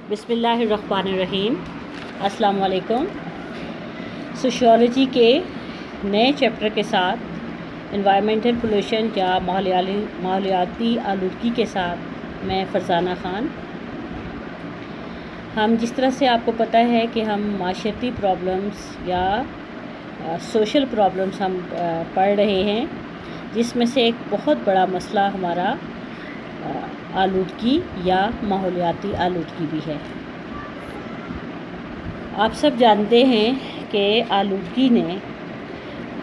بسم اللہ الرحمن الرحیم۔ السلام علیکم۔ سوشیالوجی کے نئے چیپٹر کے ساتھ انوائرمنٹل پولوشن یا ماحولیاتی آلودگی کے ساتھ میں فرزانہ خان۔ ہم جس طرح سے آپ کو پتہ ہے کہ ہم معاشرتی پرابلمس یا سوشل پرابلمس ہم پڑھ رہے ہیں، جس میں سے ایک بہت بڑا مسئلہ ہمارا آلودگی یا ماحولیاتی آلودگی بھی ہے۔ آپ سب جانتے ہیں کہ آلودگی نے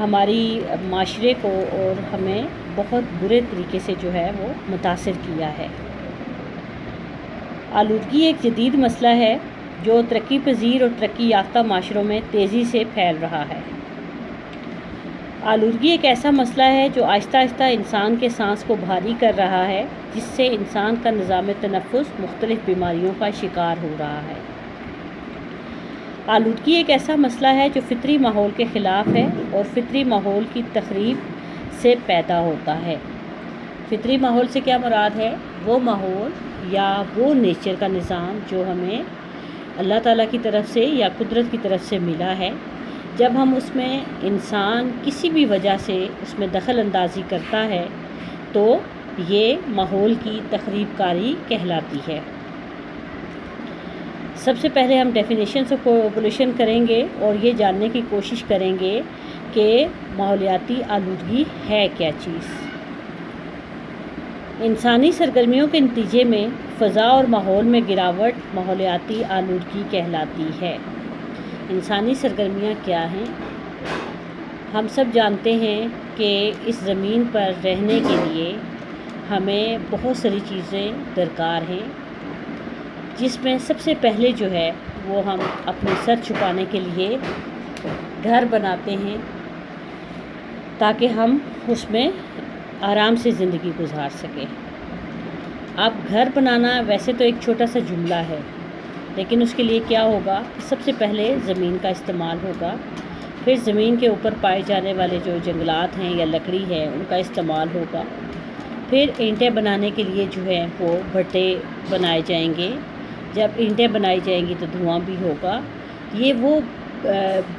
ہماری معاشرے کو اور ہمیں بہت برے طریقے سے وہ متاثر کیا ہے۔ آلودگی ایک جدید مسئلہ ہے جو ترقی پذیر اور ترقی یافتہ معاشروں میں تیزی سے پھیل رہا ہے۔ آلودگی ایک ایسا مسئلہ ہے جو آہستہ آہستہ انسان کے سانس کو بھاری کر رہا ہے، جس سے انسان کا نظام تنفس مختلف بیماریوں کا شکار ہو رہا ہے۔ آلودگی ایک ایسا مسئلہ ہے جو فطری ماحول کے خلاف ہے اور فطری ماحول کی تخریب سے پیدا ہوتا ہے۔ فطری ماحول سے کیا مراد ہے؟ وہ ماحول یا وہ نیچر کا نظام جو ہمیں اللہ تعالیٰ کی طرف سے یا قدرت کی طرف سے ملا ہے۔ جب ہم اس میں انسان کسی بھی وجہ سے اس میں دخل اندازی کرتا ہے تو یہ ماحول کی تخریب کاری کہلاتی ہے۔ سب سے پہلے ہم ڈیفینیشنز آف پولوشن کریں گے اور یہ جاننے کی کوشش کریں گے کہ ماحولیاتی آلودگی ہے کیا چیز۔ انسانی سرگرمیوں کے نتیجے میں فضا اور ماحول میں گراوٹ ماحولیاتی آلودگی کہلاتی ہے۔ انسانی سرگرمیاں کیا ہیں؟ ہم سب جانتے ہیں کہ اس زمین پر رہنے کے لیے ہمیں بہت ساری چیزیں درکار ہیں، جس میں سب سے پہلے وہ ہم اپنے سر چھپانے کے لیے گھر بناتے ہیں تاکہ ہم اس میں آرام سے زندگی گزار سکیں۔ اب گھر بنانا ویسے تو ایک چھوٹا سا جملہ ہے، لیکن اس کے لیے کیا ہوگا؟ سب سے پہلے زمین کا استعمال ہوگا، پھر زمین کے اوپر پائے جانے والے جو جنگلات ہیں یا لکڑی ہے ان کا استعمال ہوگا، پھر اینٹیں بنانے کے لیے وہ بھٹے بنائے جائیں گے۔ جب اینٹیں بنائی جائیں گی تو دھواں بھی ہوگا۔ یہ وہ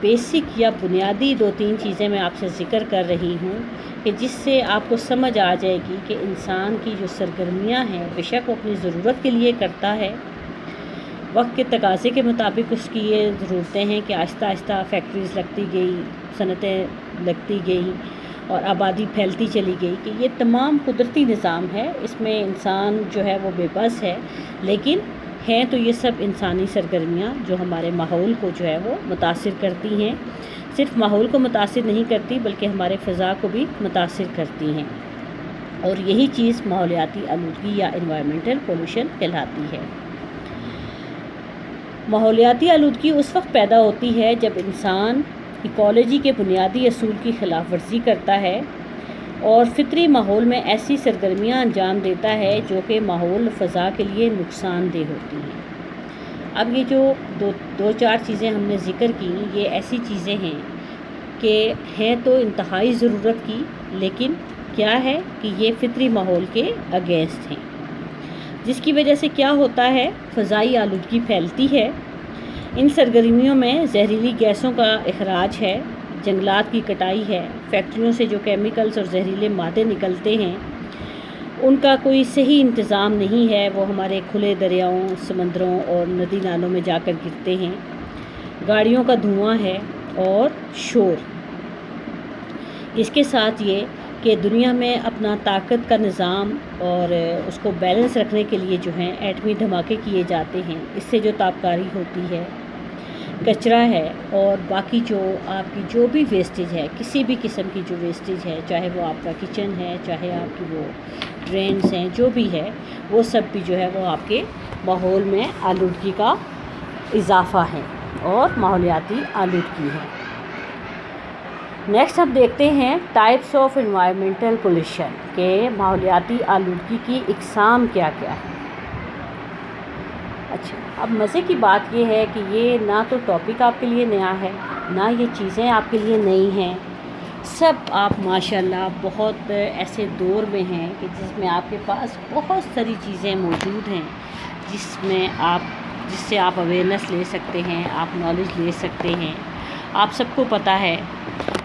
بیسک یا بنیادی 2-3 چیزیں میں آپ سے ذکر کر رہی ہوں کہ جس سے آپ کو سمجھ آ جائے گی کہ انسان کی جو سرگرمیاں ہیں بے شک وہ اپنی ضرورت کے لیے کرتا ہے، وقت کے تقاضے کے مطابق اس کی یہ ضرورتیں ہیں کہ آہستہ آہستہ فیکٹریز لگتی گئی، صنعتیں لگتی گئی اور آبادی پھیلتی چلی گئی کہ یہ تمام قدرتی نظام ہے، اس میں انسان وہ بے بس ہے، لیکن ہیں تو یہ سب انسانی سرگرمیاں جو ہمارے ماحول کو وہ متاثر کرتی ہیں۔ صرف ماحول کو متاثر نہیں کرتی بلکہ ہمارے فضا کو بھی متاثر کرتی ہیں، اور یہی چیز ماحولیاتی آلودگی یا انوائرمنٹل پولوشن کہلاتی ہے۔ ماحولیاتی آلودگی اس وقت پیدا ہوتی ہے جب انسان ایکولوجی کے بنیادی اصول کی خلاف ورزی کرتا ہے اور فطری ماحول میں ایسی سرگرمیاں انجام دیتا ہے جو کہ ماحول فضا کے لیے نقصان دہ ہوتی ہیں۔ اب یہ جو دو چار چیزیں ہم نے ذکر کی، یہ ایسی چیزیں ہیں کہ ہیں تو انتہائی ضرورت کی، لیکن کیا ہے کہ یہ فطری ماحول کے اگینسٹ ہیں، جس کی وجہ سے کیا ہوتا ہے؟ فضائی آلودگی پھیلتی ہے۔ ان سرگرمیوں میں زہریلی گیسوں کا اخراج ہے، جنگلات کی کٹائی ہے، فیکٹریوں سے جو کیمیکلز اور زہریلے مادے نکلتے ہیں ان کا کوئی صحیح انتظام نہیں ہے، وہ ہمارے کھلے دریاؤں، سمندروں اور ندی نالوں میں جا کر گرتے ہیں۔ گاڑیوں کا دھواں ہے اور شور۔ اس کے ساتھ یہ کہ دنیا میں اپنا طاقت کا نظام اور اس کو بیلنس رکھنے کے لیے ایٹمی دھماکے کیے جاتے ہیں، اس سے جو تابکاری ہوتی ہے، کچرا ہے اور باقی جو آپ کی جو بھی ویسٹیج ہے، کسی بھی قسم کی جو ویسٹیج ہے، چاہے وہ آپ کا کچن ہے، چاہے آپ کی وہ ڈرینز ہیں، جو بھی ہے وہ سب بھی وہ آپ کے ماحول میں آلودگی کا اضافہ ہے اور ماحولیاتی آلودگی ہے۔ نیکسٹ ہم دیکھتے ہیں ٹائپس آف انوائرمنٹل پولوشن کہ ماحولیاتی آلودگی کی اقسام کیا کیا ہے۔ اچھا، اب مزے کی بات یہ ہے کہ یہ نہ تو ٹاپک آپ کے لیے نیا ہے، نہ یہ چیزیں آپ کے لیے نئی ہیں، سب آپ ماشاءاللہ بہت ایسے دور میں ہیں کہ جس میں آپ کے پاس بہت ساری چیزیں موجود ہیں جس میں آپ جس سے آپ اویئرنیس لے سکتے ہیں، آپ نالج لے سکتے ہیں۔ آپ سب کو پتہ ہے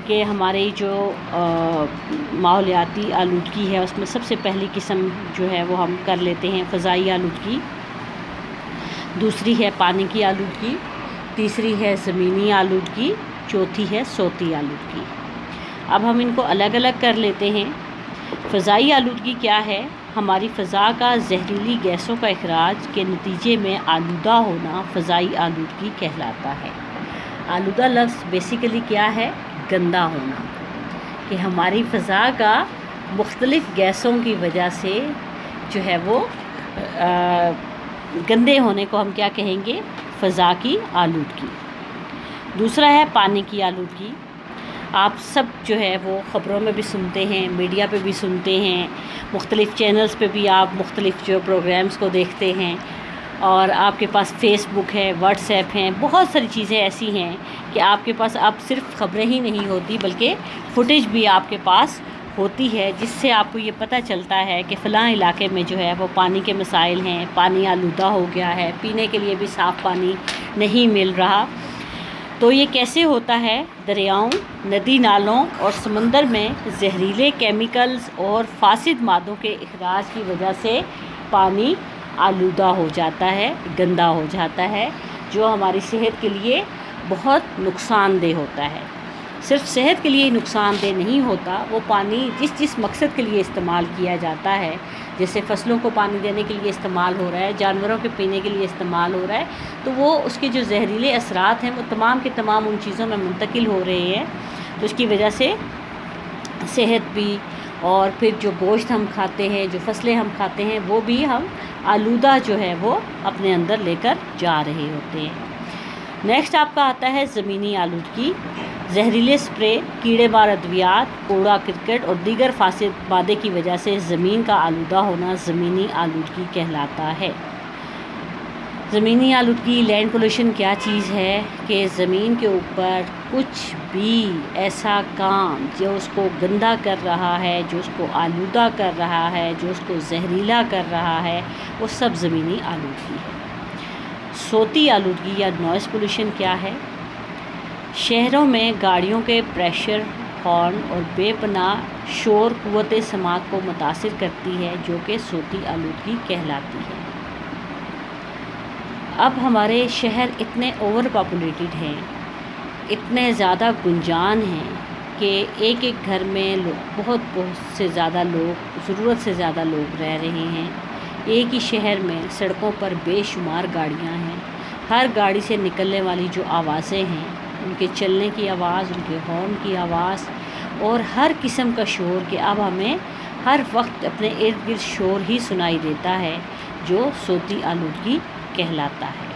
کہ ہماری جو ماحولیاتی آلودگی ہے اس میں سب سے پہلی قسم جو ہے وہ ہم کر لیتے ہیں فضائی آلودگی، دوسری ہے پانی کی آلودگی، تیسری ہے زمینی آلودگی، چوتھی ہے صوتی آلودگی۔ اب ہم ان کو الگ الگ کر لیتے ہیں۔ فضائی آلودگی کیا ہے؟ ہماری فضا کا زہریلی گیسوں کا اخراج کے نتیجے میں آلودہ ہونا فضائی آلودگی کہلاتا ہے۔ آلودہ لفظ بیسیکلی کیا ہے؟ گندا ہونا، کہ ہماری فضا کا مختلف گیسوں کی وجہ سے جو ہے وہ گندے ہونے کو ہم کیا کہیں گے؟ فضا کی آلودگی۔ دوسرا ہے پانی کی آلودگی۔ آپ سب جو ہے وہ خبروں میں بھی سنتے ہیں، میڈیا پہ بھی سنتے ہیں، مختلف چینلز پہ بھی آپ مختلف جو پروگرامز کو دیکھتے ہیں، اور آپ کے پاس فیس بک ہے، واٹس ایپ ہیں، بہت ساری چیزیں ایسی ہیں کہ آپ کے پاس اب صرف خبریں ہی نہیں ہوتی بلکہ فوٹیج بھی آپ کے پاس ہوتی ہے، جس سے آپ کو یہ پتہ چلتا ہے کہ فلاں علاقے میں جو ہے وہ پانی کے مسائل ہیں، پانی آلودہ ہو گیا ہے، پینے کے لیے بھی صاف پانی نہیں مل رہا۔ تو یہ کیسے ہوتا ہے؟ دریاؤں، ندی نالوں اور سمندر میں زہریلے کیمیکلز اور فاسد مادوں کے اخراج کی وجہ سے پانی آلودہ ہو جاتا ہے، گندا ہو جاتا ہے، جو ہماری صحت کے لیے بہت نقصان دہ ہوتا ہے۔ صرف صحت کے لیے نقصان دہ نہیں ہوتا، وہ پانی جس مقصد کے لیے استعمال کیا جاتا ہے، جیسے فصلوں کو پانی دینے کے لیے استعمال ہو رہا ہے، جانوروں کے پینے کے لیے استعمال ہو رہا ہے، تو وہ اس کے جو زہریلے اثرات ہیں وہ تمام کے تمام ان چیزوں میں منتقل ہو رہے ہیں، تو اس کی وجہ سے صحت بھی، اور پھر جو گوشت ہم کھاتے ہیں، جو فصلیں ہم کھاتے ہیں، وہ بھی ہم آلودہ جو ہے وہ اپنے اندر لے کر جا رہے ہوتے ہیں۔ نیکسٹ آپ کا آتا ہے زمینی آلودگی۔ زہریلے سپرے، کیڑے مار ادویات، کوڑا کرکٹ اور دیگر فاسد مادے کی وجہ سے زمین کا آلودہ ہونا زمینی آلودگی کہلاتا ہے۔ زمینی آلودگی، لینڈ پولوشن کیا چیز ہے؟ کہ زمین کے اوپر کچھ بھی ایسا کام جو اس کو گندا کر رہا ہے، جو اس کو آلودہ کر رہا ہے، جو اس کو زہریلا کر رہا ہے، وہ سب زمینی آلودگی ہے۔ صوتی آلودگی یا نوائز پولوشن کیا ہے؟ شہروں میں گاڑیوں کے پریشر، ہارن اور بے پناہ شور قوت سماعت کو متاثر کرتی ہے، جو کہ صوتی آلودگی کہلاتی ہے۔ اب ہمارے شہر اتنے اوور پاپولیٹڈ ہیں، اتنے زیادہ گنجان ہیں کہ ایک ایک گھر میں بہت سے زیادہ لوگ، ضرورت سے زیادہ لوگ رہ رہے ہیں۔ ایک ہی شہر میں سڑکوں پر بے شمار گاڑیاں ہیں، ہر گاڑی سے نکلنے والی جو آوازیں ہیں، ان کے چلنے کی آواز، ان کے ہارن کی آواز اور ہر قسم کا شور، کہ اب ہمیں ہر وقت اپنے ارد گرد شور ہی سنائی دیتا ہے، جو صوتی آلودگی کہلاتا ہے۔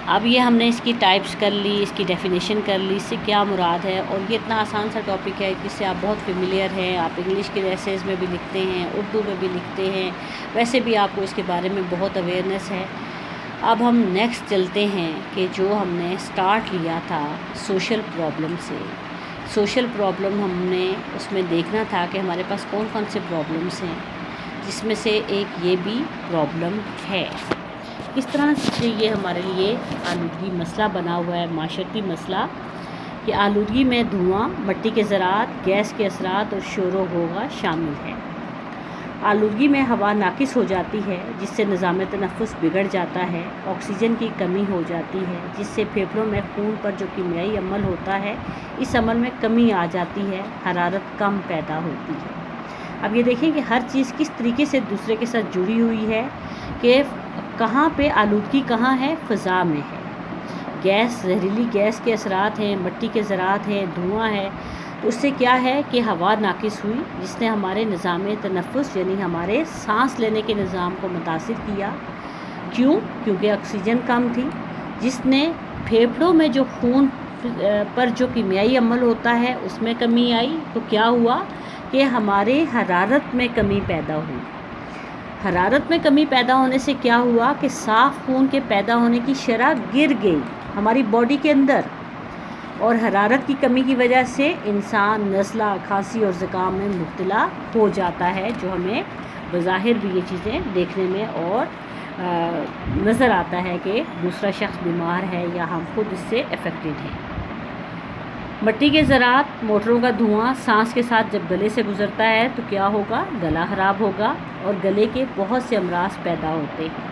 اب یہ ہم نے اس کی ٹائپس کر لی، اس کی ڈیفینیشن کر لی، اس سے کیا مراد ہے، اور یہ اتنا آسان سا ٹاپک ہے جس سے آپ بہت فیملیئر ہیں، آپ انگلش کے ایسیز میں بھی لکھتے ہیں، اردو میں بھی لکھتے ہیں، ویسے بھی آپ کو اس کے بارے میں بہت اویئرنیس ہے۔ اب ہم نیکسٹ چلتے ہیں کہ جو ہم نے سٹارٹ لیا تھا سوشل پرابلم سے۔ سوشل پرابلم ہم نے اس میں دیکھنا تھا کہ ہمارے پاس کون کون سے پرابلمس ہیں، جس میں سے ایک یہ بھی پرابلم ہے۔ کس طرح سے یہ ہمارے لیے آلودگی مسئلہ بنا ہوا ہے، معاشرتی مسئلہ، کہ آلودگی میں دھواں، مٹی کے ذرات، گیس کے اثرات اور شور و غوغا شامل ہے۔ آلودگی میں ہوا ناقص ہو جاتی ہے، جس سے نظام تنفس بگڑ جاتا ہے، آکسیجن کی کمی ہو جاتی ہے، جس سے پھیپھڑوں میں خون پر جو کیمیائی عمل ہوتا ہے، اس عمل میں کمی آ جاتی ہے، حرارت کم پیدا ہوتی ہے۔ اب یہ دیکھیں کہ ہر چیز کس طریقے سے دوسرے کے ساتھ جڑی ہوئی ہے، کہ کہاں پہ آلودگی کہاں ہے؟ فضا میں ہے۔ گیس، زہریلی گیس کے اثرات ہیں، مٹی کے ذرات ہیں، دھواں ہے، تو اس سے کیا ہے کہ ہوا ناقص ہوئی، جس نے ہمارے نظام تنفس یعنی ہمارے سانس لینے کے نظام کو متاثر کیا۔ کیوں؟ کیونکہ آکسیجن کم تھی، جس نے پھیپھڑوں میں جو خون پر جو کیمیائی عمل ہوتا ہے اس میں کمی آئی، تو کیا ہوا کہ ہمارے حرارت میں کمی پیدا ہوئی۔ حرارت میں کمی پیدا ہونے سے کیا ہوا کہ صاف خون کے پیدا ہونے کی شرح گر گئی ہماری باڈی کے اندر، اور حرارت کی کمی کی وجہ سے انسان نزلہ، کھانسی اور زکام میں مبتلا ہو جاتا ہے، جو ہمیں بظاہر بھی یہ چیزیں دیکھنے میں اور نظر آتا ہے کہ دوسرا شخص بیمار ہے یا ہم خود اس سے افیکٹڈ ہیں۔ مٹی کے ذرات، موٹروں کا دھواں سانس کے ساتھ جب گلے سے گزرتا ہے تو کیا ہوگا؟ گلا خراب ہوگا اور گلے کے بہت سے امراض پیدا ہوتے ہیں۔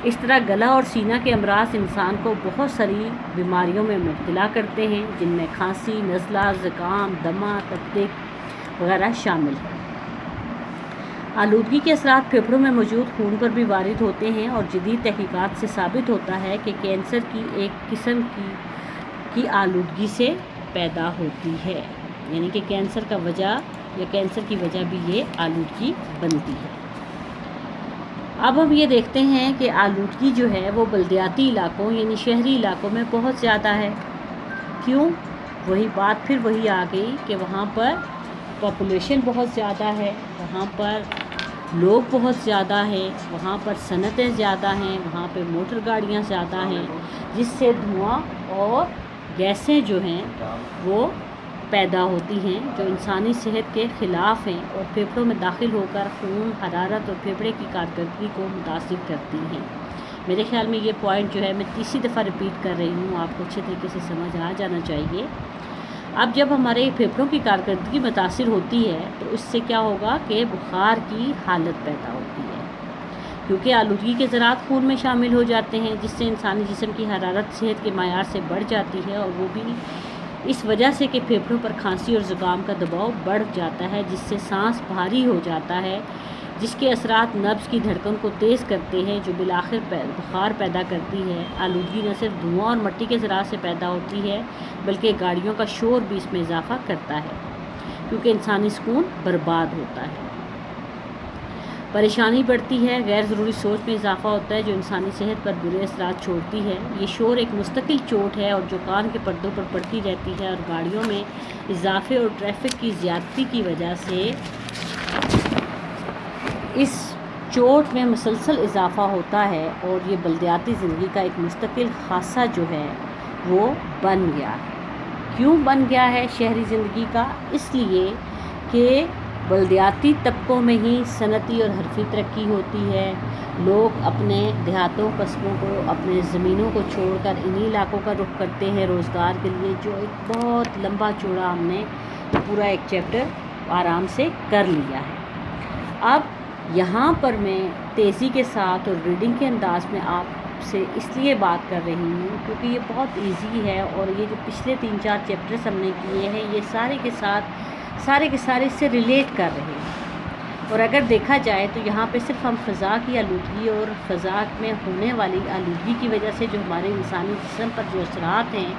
اس طرح گلا اور سینہ کے امراض انسان کو بہت ساری بیماریوں میں مبتلا کرتے ہیں، جن میں کھانسی، نزلہ، زکام، دمہ، تپدق وغیرہ شامل ہیں۔ آلودگی کے اثرات پھیپھڑوں میں موجود خون پر بھی وارد ہوتے ہیں اور جدید تحقیقات سے ثابت ہوتا ہے کہ کینسر کی ایک قسم کی آلودگی سے پیدا ہوتی ہے، یعنی کہ کینسر کا وجہ یا کینسر کی وجہ بھی یہ آلودگی بنتی ہے۔ اب ہم یہ دیکھتے ہیں کہ آلودگی جو ہے وہ بلدیاتی علاقوں یعنی شہری علاقوں میں بہت زیادہ ہے۔ کیوں؟ وہی بات پھر وہی آ گئی کہ وہاں پر پاپولیشن بہت زیادہ ہے، وہاں پر لوگ بہت زیادہ ہیں، وہاں پر صنعتیں زیادہ ہیں، وہاں پہ موٹر گاڑیاں زیادہ ہیں، جس سے دھواں اور گیسیں جو ہیں وہ پیدا ہوتی ہیں جو انسانی صحت کے خلاف ہیں اور پھیپھڑوں میں داخل ہو کر خون، حرارت اور پھیپھڑے کی کارکردگی کو متاثر کرتی ہیں۔ میرے خیال میں یہ پوائنٹ جو ہے میں تیسری دفعہ ریپیٹ کر رہی ہوں، آپ کو اچھے طریقے سے سمجھ آ جانا چاہیے۔ اب جب ہمارے پھیپھڑوں کی کارکردگی متاثر ہوتی ہے تو اس سے کیا ہوگا کہ بخار کی حالت پیدا ہوتی ہے، کیونکہ آلودگی کے ذرات خون میں شامل ہو جاتے ہیں، جس سے انسانی جسم کی حرارت صحت کے معیار سے بڑھ جاتی ہے، اور وہ بھی اس وجہ سے کہ پھیپھڑوں پر کھانسی اور زکام کا دباؤ بڑھ جاتا ہے، جس سے سانس بھاری ہو جاتا ہے، جس کے اثرات نبض کی دھڑکن کو تیز کرتے ہیں جو بالآخر بخار پیدا کرتی ہے۔ آلودگی نہ صرف دھواں اور مٹی کے ذرات سے پیدا ہوتی ہے بلکہ گاڑیوں کا شور بھی اس میں اضافہ کرتا ہے، کیونکہ انسانی سکون برباد ہوتا ہے، پریشانی بڑھتی ہے، غیر ضروری سوچ میں اضافہ ہوتا ہے جو انسانی صحت پر برے اثرات چھوڑتی ہے۔ یہ شور ایک مستقل چوٹ ہے اور جو کان کے پردوں پر پڑتی رہتی ہے، اور گاڑیوں میں اضافے اور ٹریفک کی زیادتی کی وجہ سے اس چوٹ میں مسلسل اضافہ ہوتا ہے اور یہ بلدیاتی زندگی کا ایک مستقل خاصہ جو ہے وہ بن گیا ہے۔ کیوں بن گیا ہے شہری زندگی کا؟ اس لیے کہ بلدیاتی طبقوں میں ہی صنعتی اور حرفی ترقی ہوتی ہے، لوگ اپنے دیہاتوں، قصبوں کو، اپنے زمینوں کو چھوڑ کر انہی علاقوں کا رخ کرتے ہیں روزگار کے لیے، جو ایک بہت لمبا چوڑا ہم نے پورا ایک چیپٹر آرام سے کر لیا ہے۔ اب یہاں پر میں تیزی کے ساتھ اور ریڈنگ کے انداز میں آپ سے اس لیے بات کر رہی ہوں کیونکہ یہ بہت ایزی ہے، اور یہ جو پچھلے 3-4 چیپٹرز ہم نے کیے ہیں یہ سارے کے سارے اس سے ریلیٹ کر رہے ہیں۔ اور اگر دیکھا جائے تو یہاں پہ صرف ہم فضا کی آلودگی اور فضا میں ہونے والی آلودگی کی وجہ سے جو ہمارے انسانی جسم پر جو اثرات ہیں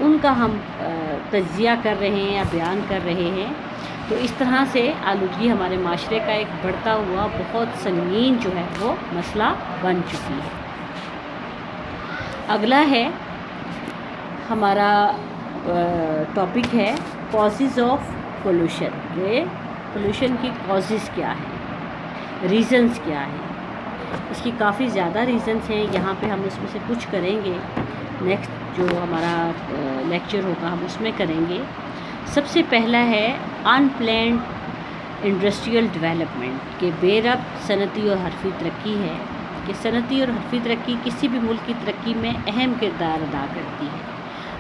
ان کا ہم تجزیہ کر رہے ہیں یا بیان کر رہے ہیں، تو اس طرح سے آلودگی ہمارے معاشرے کا ایک بڑھتا ہوا بہت سنگین جو ہے وہ مسئلہ بن چکی ہے۔ اگلا ہے ہمارا ٹاپک ہے کازز آف پولوشن۔ یہ پولوشن کی کازز کیا ہیں، ریزنز کیا ہیں؟ اس کی کافی زیادہ ریزنز ہیں، یہاں پہ ہم اس میں سے کچھ کریں گے، نیکسٹ جو ہمارا لیکچر ہوگا ہم اس میں کریں گے۔ سب سے پہلا ہے ان پلانڈ انڈسٹریل ڈیولپمنٹ، کہ بے ربط صنعتی اور حرفی ترقی ہے، کہ صنعتی اور حرفی ترقی کسی بھی ملک کی ترقی میں اہم کردار ادا کرتی ہے۔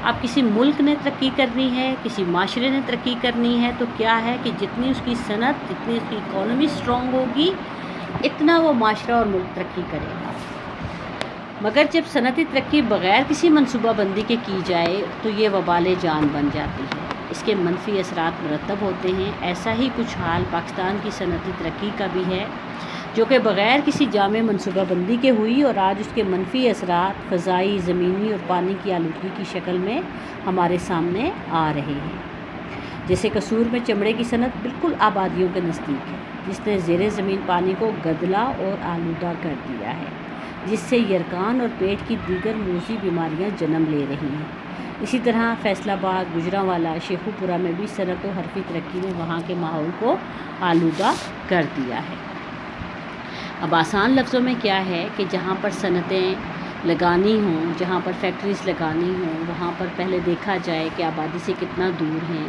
اب کسی ملک نے ترقی کرنی ہے، کسی معاشرے نے ترقی کرنی ہے تو کیا ہے کہ جتنی اس کی صنعت، جتنی اس کی اکانومی اسٹرانگ ہوگی اتنا وہ معاشرہ اور ملک ترقی کرے گا۔ مگر جب صنعتی ترقی بغیر کسی منصوبہ بندی کے کی جائے تو یہ وبال جان بن جاتی ہے، اس کے منفی اثرات مرتب ہوتے ہیں۔ ایسا ہی کچھ حال پاکستان کی صنعتی ترقی کا بھی ہے، جو کہ بغیر کسی جامع منصوبہ بندی کے ہوئی، اور آج اس کے منفی اثرات فضائی، زمینی اور پانی کی آلودگی کی شکل میں ہمارے سامنے آ رہے ہیں۔ جیسے قصور میں چمڑے کی صنعت بالکل آبادیوں کے نزدیک ہے، جس نے زیر زمین پانی کو گدلا اور آلودہ کر دیا ہے، جس سے یرقان اور پیٹ کی دیگر موذی بیماریاں جنم لے رہی ہیں۔ اسی طرح فیصل آباد، گجرانوالہ، شیخو پورہ میں بھی صنعت و حرفی ترقی نے وہاں کے ماحول کو آلودہ کر دیا ہے۔ اب آسان لفظوں میں کیا ہے کہ جہاں پر صنعتیں لگانی ہوں، جہاں پر فیکٹریز لگانی ہوں، وہاں پر پہلے دیکھا جائے کہ آبادی سے کتنا دور ہیں،